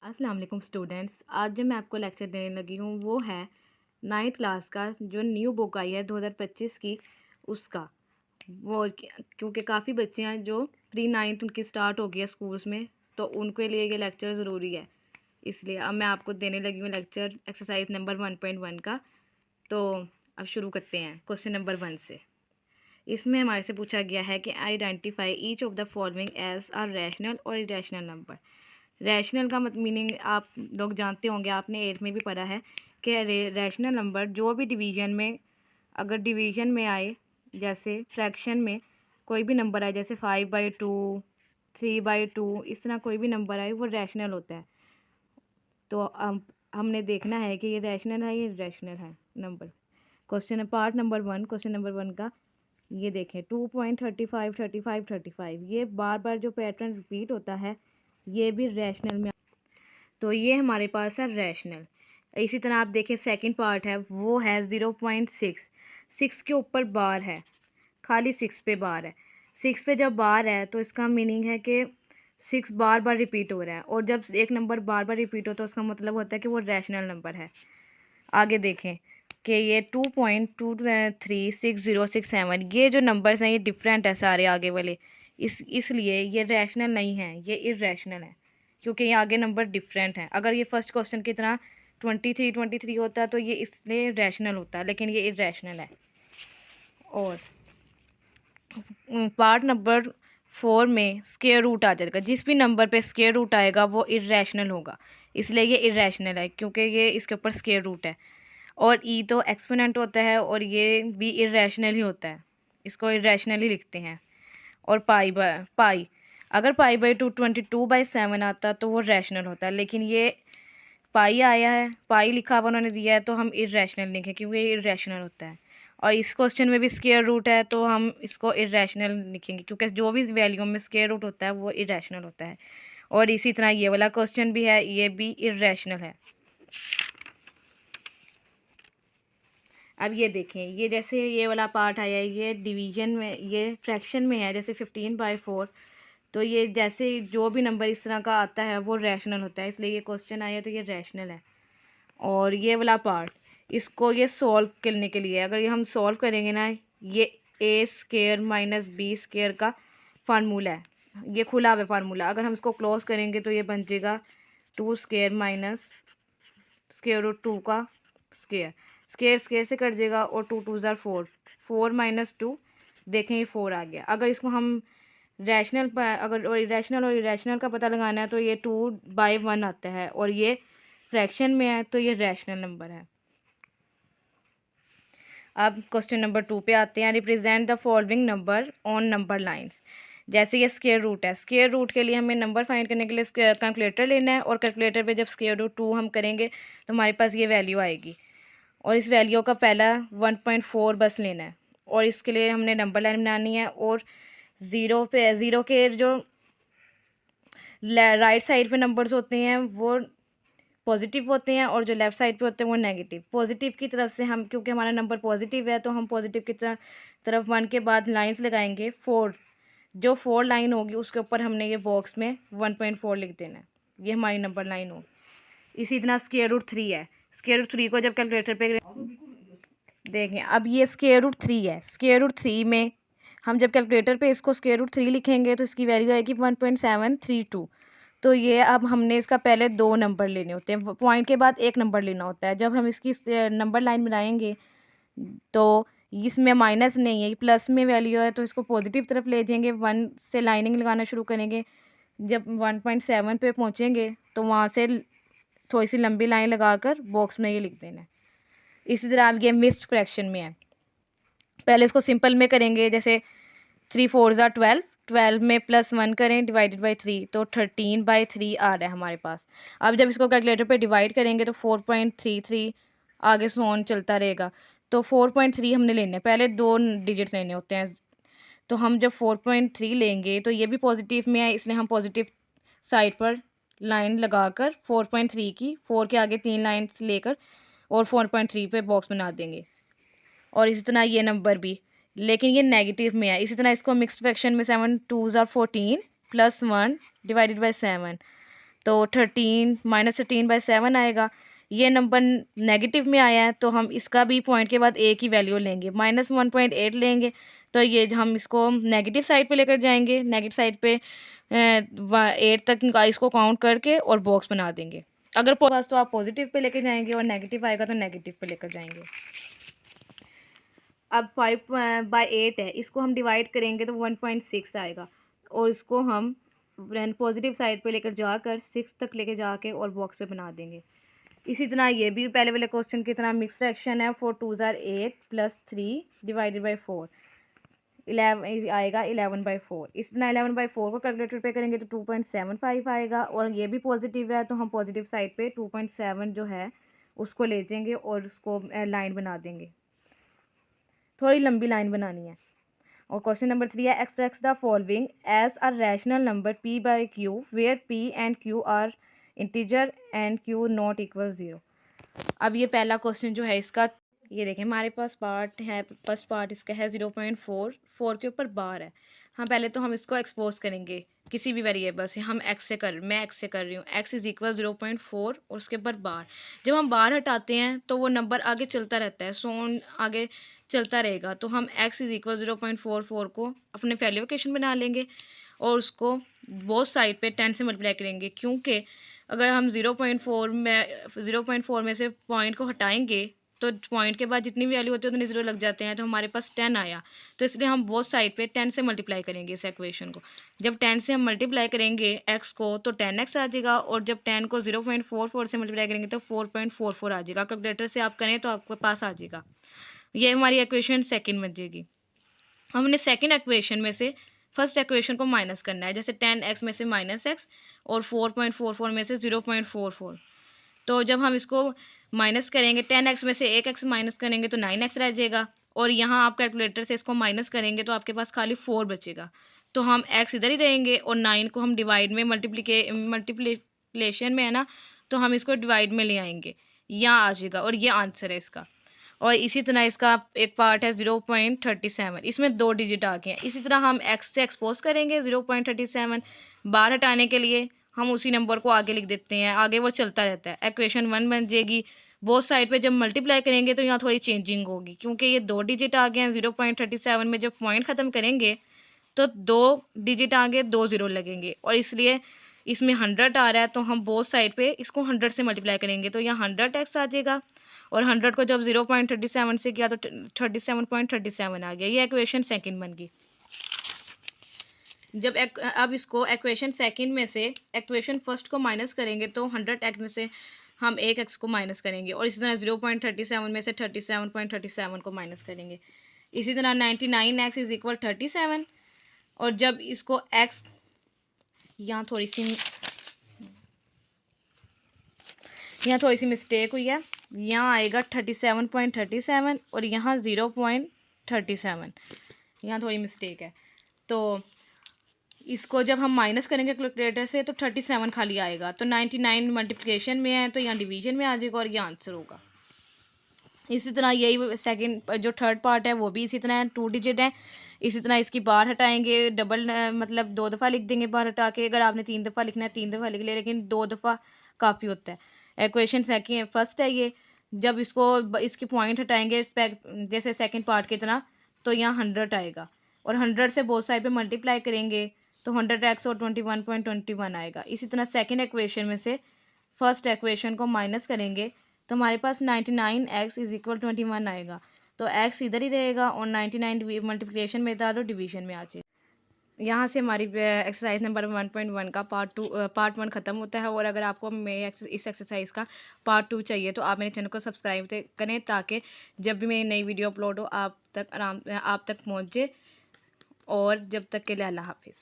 अस्सलाम वालेकुम स्टूडेंट्स। आज जो मैं आपको लेक्चर देने लगी हूँ वो है 9th क्लास का, जो न्यू बुक आई है 2025 की उसका। वो क्योंकि काफ़ी बच्चे हैं जो प्री 9th उनकी स्टार्ट हो गई है स्कूल्स में, तो उनके लिए ये लेक्चर ज़रूरी है। इसलिए अब मैं आपको देने लगी हूँ लेक्चर एक्सरसाइज नंबर 1.1 का। तो अब शुरू करते हैं क्वेश्चन नंबर 1 से। इसमें हमारे से पूछा गया है कि identify each of the following as are rational और इरेशनल नंबर। रैशनल का मीनिंग आप लोग जानते होंगे, आपने 8th में भी पढ़ा है कि रैशनल नंबर जो भी डिवीजन में, अगर डिवीजन में आए, जैसे फ्रैक्शन में कोई भी नंबर आए, जैसे 5/2, 3/2, इस तरह कोई भी नंबर आए वो रैशनल होता है। तो हमने देखना है कि ये रैशनल है या इरेशनल है number. Question part number 1, question number 1 का ये देखें 2.35, 35, 35, ये बार बार जो पैटर्न रिपीट होता है ये भी रैशनल में। तो ये हमारे पास है रैशनल। इसी तरह आप देखें सेकंड पार्ट है, वो है 0.6, 6 के ऊपर बार है, खाली 6 पे बार है। 6 पे जब बार है तो इसका मीनिंग है कि 6 बार बार रिपीट हो रहा है, और जब एक नंबर बार बार रिपीट हो तो उसका मतलब होता है कि वो रैशनल नंबर है। आगे देखें कि ये 2.236067, ये जो नंबर्स हैं ये डिफरेंट है सारे आगे वाले, इसलिए ये रैशनल नहीं है, ये इरेशनल है, क्योंकि ये आगे नंबर डिफरेंट हैं। अगर ये फर्स्ट क्वेश्चन की तरह 23 होता है तो ये इसलिए रैशनल होता है, लेकिन ये इरेशनल है। और पार्ट नंबर 4 में स्क्वायर रूट आ जाएगा, जिस भी नंबर पे स्क्वायर रूट आएगा वो इरेशनल होगा, इसलिए ये इरेशनल है क्योंकि ये इसके ऊपर स्क्वायर रूट है। और ई तो एक्सपोनेंट होता है और ये भी इरेशनल ही होता है, इसको इरेशनल ही लिखते हैं। और पाई अगर पाई/2 22/7 आता तो वो रैशनल होता है, लेकिन ये पाई आया है, पाई लिखा हुआ उन्होंने दिया है तो हम इरेशनल लिखें क्योंकि ये इरेशनल होता है। और इस क्वेश्चन में भी स्क्वायर रूट है तो हम इसको इरेशनल लिखेंगे, क्योंकि जो भी वैल्यू में स्क्वायर रूट होता है वो इरेशनल होता है। और इसी तरह ये वाला क्वेश्चन भी है, ये भी इरेशनल है। अब ये देखें, ये जैसे ये वाला पार्ट आया है, ये डिवीजन में, ये फ्रैक्शन में है, जैसे 15/4, तो ये जैसे जो भी नंबर इस तरह का आता है वो रैशनल होता है, इसलिए ये क्वेश्चन आया तो ये रैशनल है। और ये वाला पार्ट, इसको ये सॉल्व करने के लिए, अगर ये हम सॉल्व करेंगे ना, ये a² - b² का फार्मूला है, ये खुला हुआ फार्मूला, अगर हम इसको क्लोज करेंगे तो ये बन जाएगा 2² - √2 का स्क्वायर, स्क्वायर स्क्वायर से कट जाएगा, और 2 × 2 = 4, 4 - 2, देखें ये 4 आ गया। अगर इसको हम रैशनल पर, अगर इरेशनल और इरेशनल का पता लगाना है तो ये 2/1 आता है, और ये फ्रैक्शन में है तो ये रैशनल नंबर है। अब क्वेश्चन नंबर 2 पे आते हैं। Represent the following number on number lines. जैसे ये स्क्वायर रूट है, स्क्वायर रूट के लिए हमें नंबर फाइंड करने के लिए कैलकुलेटर लेना है, और कैलकुलेटर पे जब √2 हम करेंगे तो हमारे पास ये वैल्यू आएगी, और इस वैल्यू का पहला 1.4 बस लेना है, और इसके लिए हमने नंबर लाइन बनानी है। और ज़ीरो के जो राइट साइड पे नंबर्स होते हैं वो पॉजिटिव होते हैं, और जो लेफ़्ट साइड पे होते हैं वो नेगेटिव। पॉजिटिव की तरफ से हम, क्योंकि हमारा नंबर पॉजिटिव है तो हम पॉजिटिव की तरफ 1 के बाद लाइंस लगाएंगे 4, जो 4 लाइन होगी उसके ऊपर हमने ये बॉक्स में 1.4 लिख देना है, ये हमारी नंबर लाइन हो। इसी तरह √3 है, √3 को जब कैलकुलेटर पे देखें, अब ये √3 है, √3 में हम जब कैलकुलेटर पे इसको √3 लिखेंगे तो इसकी वैल्यू आएगी 1.732। तो ये अब हमने इसका पहले 2 नंबर लेने होते हैं, पॉइंट के बाद एक नंबर लेना होता है। जब हम इसकी नंबर लाइन बनाएंगे तो इसमें माइनस नहीं है, प्लस में वैल्यू है, तो इसको पॉजिटिव तरफ ले जाएंगे, 1 से लाइनिंग लगाना शुरू करेंगे। जब 1.7 पे पहुँचेंगे तो वहाँ से थोड़ी सी लंबी लाइन लगाकर बॉक्स में ये लिख देना है। इसी तरह अब ये मिक्स्ड फ्रैक्शन में है, पहले इसको सिंपल में करेंगे, जैसे 3 4 = 12, 12 में +1 करें /3, तो 13/3 आ रहा है हमारे पास। अब जब इसको कैलकुलेटर पे डिवाइड करेंगे तो 4.33 आगे से ऑन चलता रहेगा, तो 4.3 हमने लेने, पहले 2 डिजिट्स लेने होते हैं। तो हम जब 4.3 लेंगे तो ये भी पॉजिटिव में है, इसलिए हम पॉजिटिव साइड पर लाइन लगाकर 4.3 की 4 के आगे 3 लाइन्स लेकर और 4.3 पे बॉक्स बना देंगे। और इसी तरह ये नंबर भी, लेकिन ये नेगेटिव में है, इसी तरह इसको मिक्स्ड फ्रैक्शन में 7 2 = 14 +1 /7, तो 13 -13/7 आएगा। ये नंबर नेगेटिव में आया है तो हम इसका भी पॉइंट के बाद एक ही वैल्यू लेंगे, -1.8 लेंगे। तो ये हम इसको नेगेटिव साइड पे लेकर जाएंगे, नेगेटिव साइड पे 8 तक इसको काउंट करके और बॉक्स बना देंगे। अगर पास तो आप पॉजिटिव पे लेके जाएंगे और नेगेटिव आएगा तो नेगेटिव पे लेकर जाएंगे। अब 5/8 है, इसको हम डिवाइड करेंगे तो 1.6 आएगा और इसको हम पॉजिटिव साइड पे लेकर जाकर 6 तक लेके जाके और बॉक्स पे बना देंगे। इसी तरह ये भी पहले वाले क्वेश्चन की तरह मिक्स फ्रैक्शन है। 4 2 ज़ार 8 + 3 डिवाइडेड बाई 4 11 आएगा 11/4। इस तरह 11/4 को कैलकुलेटर पे करेंगे तो 2.75 आएगा और ये भी पॉजिटिव है तो हम पॉजिटिव साइड पे 2.7 जो है उसको ले जाएंगे और उसको लाइन बना देंगे, थोड़ी लंबी लाइन बनानी है। और क्वेश्चन नंबर 3 है, express the following as a rational number p/q where p and q are integer and q not equal 0। अब ये पहला क्वेश्चन जो है इसका, ये देखें हमारे पास पार्ट है, फर्स्ट पार्ट इसका है 0.4, 4 के ऊपर बार है। हाँ पहले तो हम इसको एक्सपोज करेंगे किसी भी वेरिएबल से, मैं एक्स से कर रही हूँ, x इज इक्वल 0.4 और उसके ऊपर बार। जब हम बार हटाते हैं तो वो नंबर आगे चलता रहता है, सोन आगे चलता रहेगा। तो हम x इज इक्वल 0.44 को अपने वैल्यू इक्वेशन बना लेंगे और उसको बोथ साइड पे 10 से मल्टीप्लाई करेंगे, क्योंकि अगर हम 0.4 में से पॉइंट को हटाएंगे तो पॉइंट के बाद जितनी वैल्यू होती है उतने जीरो लग जाते हैं। तो हमारे पास 10 आया, तो इसलिए हम बोथ साइड पे 10 से मल्टीप्लाई करेंगे इस इक्वेशन को। जब 10 से हम मल्टीप्लाई करेंगे x को तो 10x आ जाएगा और जब 10 को 0.44 से मल्टीप्लाई करेंगे तो 4.44 आ जाएगा। कैलकुलेटर से आप करें तो आपके पास आ जाएगा। ये हमारी इक्वेशन सेकंड बन जाएगी। हमने सेकंड इक्वेशन में से फर्स्ट इक्वेशन को माइनस करना है, जैसे 10x में से -x और 4.44 में से 0.44। तो जब हम इसको माइनस करेंगे 10x में से 1x माइनस करेंगे तो 9x रह जाएगा और यहाँ आप कैलकुलेटर से इसको माइनस करेंगे तो आपके पास खाली 4 बचेगा। तो हम x इधर ही रहेंगे और 9 को हम डिवाइड में मल्टीप्लिकेशन में है ना, तो हम इसको डिवाइड में ले आएंगे, यहाँ आ जाएगा और ये आंसर है इसका। और इसी तरह इसका एक पार्ट है 0.37, इसमें 2 डिजिट आ गए हैं। इसी तरह हम x से एक्सपोज करेंगे 0.37, बाहर हटाने के लिए हम उसी नंबर को आगे लिख देते हैं, आगे वो चलता रहता है। इक्वेशन 1 बन जाएगी। बोथ साइड पे जब मल्टीप्लाई करेंगे तो यहाँ थोड़ी चेंजिंग होगी, क्योंकि ये 2 डिजिट आ गए हैं। 0.37 में जब पॉइंट ख़त्म करेंगे तो 2 डिजिट आगे 2 ज़ीरो लगेंगे और इसलिए इसमें 100 आ रहा है तो हम बोथ साइड पे इसको 100 से मल्टीप्लाई करेंगे तो यहाँ 100x आ जाएगा और 100 को जब 0.37 से किया तो 37.37 आ गया। ये इक्वेशन सेकंड बन गई। जब अब इसको इक्वेशन सेकंड में से इक्वेशन फर्स्ट को माइनस करेंगे तो 100x में से हम 1x को माइनस करेंगे और इसी तरह 0.37 में से 37.37 को माइनस करेंगे। इसी तरह 99x इज इक्वल 37 और जब इसको x, यहाँ थोड़ी सी मिस्टेक हुई है, यहाँ आएगा 37.37 और यहाँ 0.37, यहाँ थोड़ी मिस्टेक है। तो इसको जब हम माइनस करेंगे कैलकुलेटर से तो 37 खाली आएगा। तो 99 मल्टीप्लिकेशन में है तो यहाँ डिवीजन में आ जाएगा और ये आंसर होगा। इसी तरह यही सेकंड जो थर्ड पार्ट है वो भी इसी तरह है, 2 डिजिट है। इसी तरह इसकी बार हटाएंगे, डबल मतलब 2 दफ़ा लिख देंगे बार हटा के। अगर आपने 3 दफ़ा लिखना है 3 दफ़ा लिख ले, लेकिन 2 दफ़ा काफ़ी होता है। इक्वेशन सेकंड फर्स्ट है ये। जब इसको इसके पॉइंट हटाएंगे जैसे सेकंड पार्ट की तरह तो यहाँ 100 आएगा और 100 से बोथ साइड पे मल्टीप्लाई करेंगे तो 100x और 21.21 आएगा। इसी तरह सेकंड इक्वेशन में से फर्स्ट इक्वेशन को माइनस करेंगे तो हमारे पास 99x इज इक्वल 21 आएगा। तो x इधर ही रहेगा और 99 मल्टीप्लिकेशन में था तो डिवीजन में आ जाए। यहाँ से हमारी एक्सरसाइज नंबर 1.1 का पार्ट 1 ख़त्म होता है। और अगर आपको मेरे इस एक्सरसाइज का पार्ट 2 चाहिए तो आप मेरे चैनल को सब्सक्राइब करें ताकि जब भी मेरी नई वीडियो अपलोड हो आप तक पहुँचे। और जब तक के लिए अल्लाह हाफिज़।